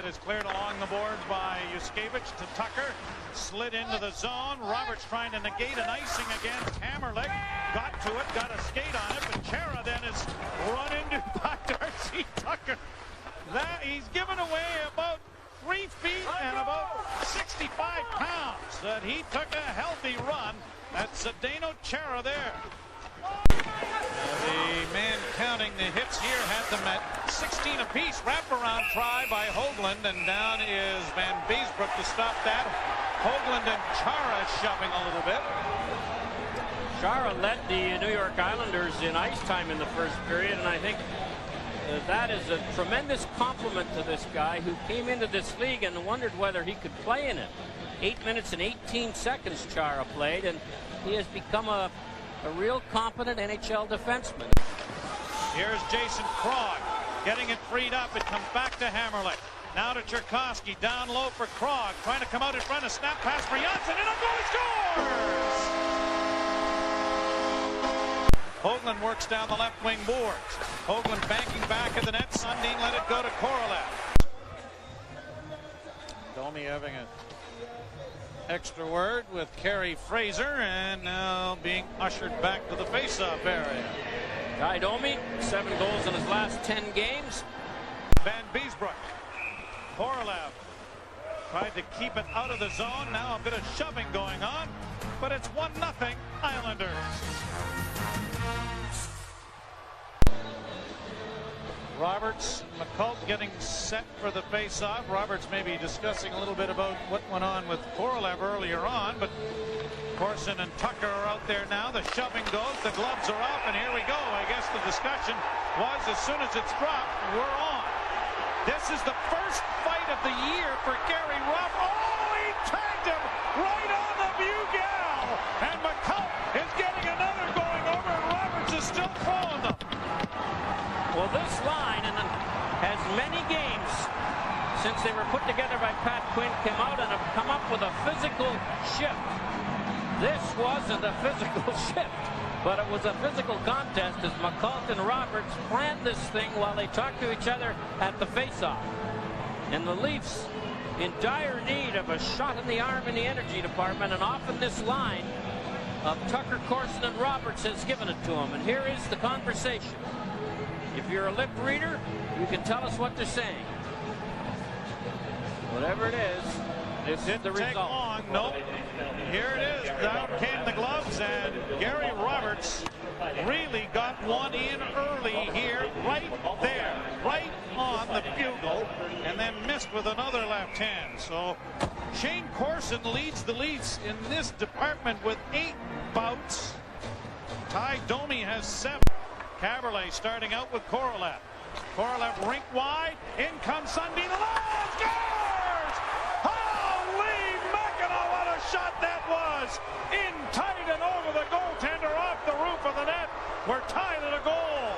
is cleared along the boards by Yuskevich to Tucker. Slid into the zone. Roberts trying to negate an icing against Hammerlick. Got to it, got a skate on it, but Chara then is run into by Darcy Tucker. That he's given away about 3 feet and about 65 pounds. That he took a healthy run. That's Zdeno Chara there. The man counting the hits here had them at 16 apiece. Wraparound try by Hoagland, and down is Van Beesbrook to stop that. Hoagland and Chara shoving a little bit. Chara led the New York Islanders in ice time in the first period, and I think that is a tremendous compliment to this guy who came into this league and wondered whether he could play in it. 8 minutes and 18 seconds Chara played, and he has become a real competent NHL defenseman. Here's Jason Krog getting it freed up. It comes back to Hammerlick. Now to Cherkasky, down low for Krog, trying to come out in front. A snap pass for Janssen, and a goal, scores! Hoagland works down the left wing boards. Hoagland banking back at the net. Sundin let it go to Korolev. Domi having an extra word with Carey Fraser, and now being ushered back to the faceoff area. Ty Domi, 7 goals in his last 10 games. Van Beesbrook. Korolev tried to keep it out of the zone. Now a bit of shoving going on, but it's 1-0 Islanders. Roberts, McCult getting set for the face-off. Roberts maybe discussing a little bit about what went on with Korolev earlier on, but Corson and Tucker are out there now. The shoving goes, the gloves are off, and here we go. I guess the discussion was as soon as it's dropped, we're on. This is the first fight of the year for Gary Ruff. Oh, he tagged him right on the bugle, and McCult is getting another going over, and Roberts is still throwing them. Well, this line has many games since they were put together by Pat Quinn come out and have come up with a physical shift. This wasn't a physical shift, but it was a physical contest as McCult and Roberts planned this thing while they talked to each other at the faceoff. And the Leafs in dire need of a shot in the arm in the energy department, and often this line of Tucker, Corson, and Roberts has given it to them. And here is the conversation. If you're a lip reader, you can tell us what they're saying. Whatever it is, this is the result. Long. Nope. Here it is. Down came the gloves, and Gary Roberts really got one in early here, right there, right on the bugle, and then missed with another left hand. So Shane Corson leads the Leafs in this department with 8 bouts. Ty Domi has 7. Caberlet starting out with Korolev. Korolev rink wide. In comes Sundin. Oh, scores! Holy mackerel, what a shot that was! In tight and over the goaltender off the roof of the net. We're tied at a goal.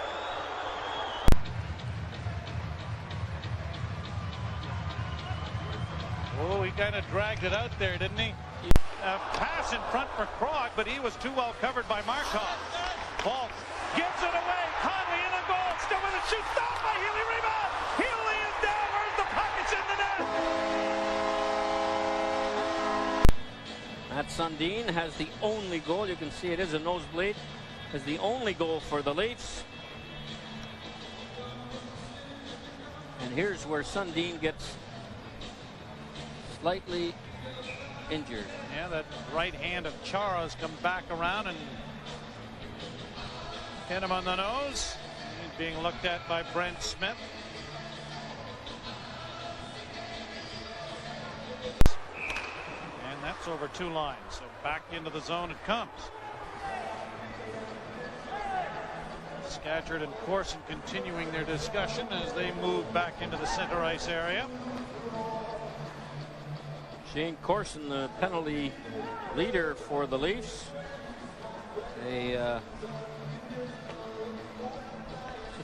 Oh, he kind of dragged it out there, didn't he? A pass in front for Krog, but he was too well covered by Markov. Ball gives it away. Conley in the goal. Still with a shoot. Stopped by Healy. Rebound. Healy is down. Where's the puck? It's in the net. Matt Sundin has the only goal. You can see it is a nosebleed. Is the only goal for the Leafs. And here's where Sundin gets slightly injured. Yeah, that right hand of Chara's come back around and hit him on the nose. He's being looked at by Brent Smith. And that's over 2 lines. So back into the zone it comes. Scatcherd and Corson continuing their discussion as they move back into the center ice area. Shane Corson, the penalty leader for the Leafs. A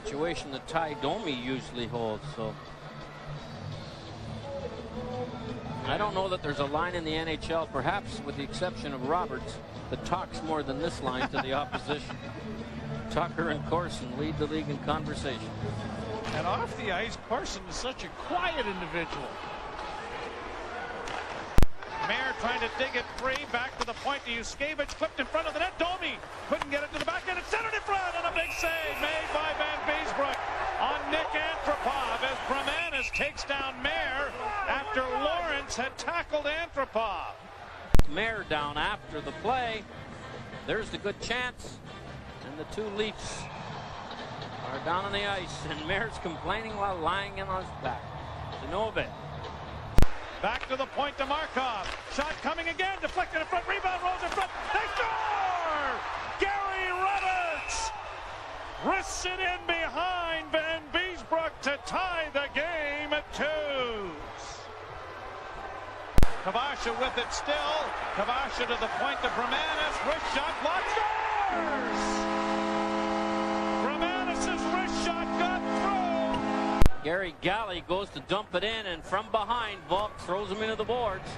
situation that Ty Domi usually holds. So I don't know that there's a line in the NHL, perhaps with the exception of Roberts, that talks more than this line to the opposition. Tucker and Corson lead the league in conversation. And off the ice, Carson is such a quiet individual. Mayer trying to dig it free. Back to the point to Yuskevich. Clipped in front of the net. Domi couldn't get it to the back end. It's centered in front. And a big save made by Van Beesbroek on Nick Antropov as Bremanis takes down Mayer after Lawrence had tackled Antropov. Mayer down after the play. There's the good chance. And the two Leafs are down on the ice. And Mayer's complaining while lying on his back. To no avail. Back to the point to Markov. Shot coming again. Deflected in front. Rebound rolls in front. They score! Gary Roberts wrists it in behind Van Beesbroek to tie the game at 2. Kavasha with it still. Kavasha to the point to Bremanis. Wrist shot blocked. Scores! Bremanis' wrist shot got through. Gary Galley goes to dump it in, and from behind, Volk throws him into the boards.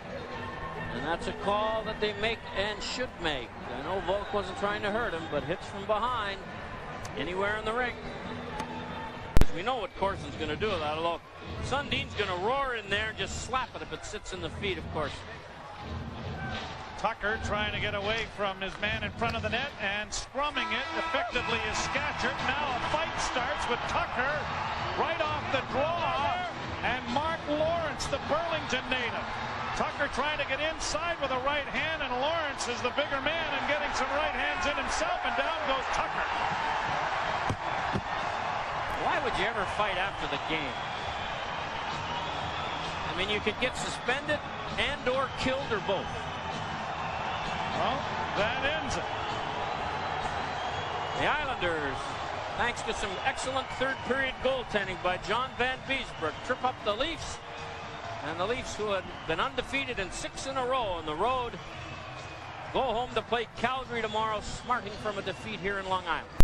And that's a call that they make and should make. I know Volk wasn't trying to hurt him, but hits from behind anywhere in the rink. We know what Corson's going to do with that, although Sundin's going to roar in there and just slap it if it sits in the feet of Corson. Tucker trying to get away from his man in front of the net and scrumming it effectively is Scatchard. Now a fight starts with Tucker right off the draw and Mark Lawrence, the Burlington native. Tucker trying to get inside with a right hand, and Lawrence is the bigger man and getting some right hands in himself, and down goes Tucker. Why would you ever fight after the game? I mean, you could get suspended and or killed or both. Well, that ends it. The Islanders, thanks to some excellent third period goaltending by John Van Beesbroek, trip up the Leafs. And the Leafs, who had been undefeated in 6 in a row on the road, go home to play Calgary tomorrow, smarting from a defeat here in Long Island.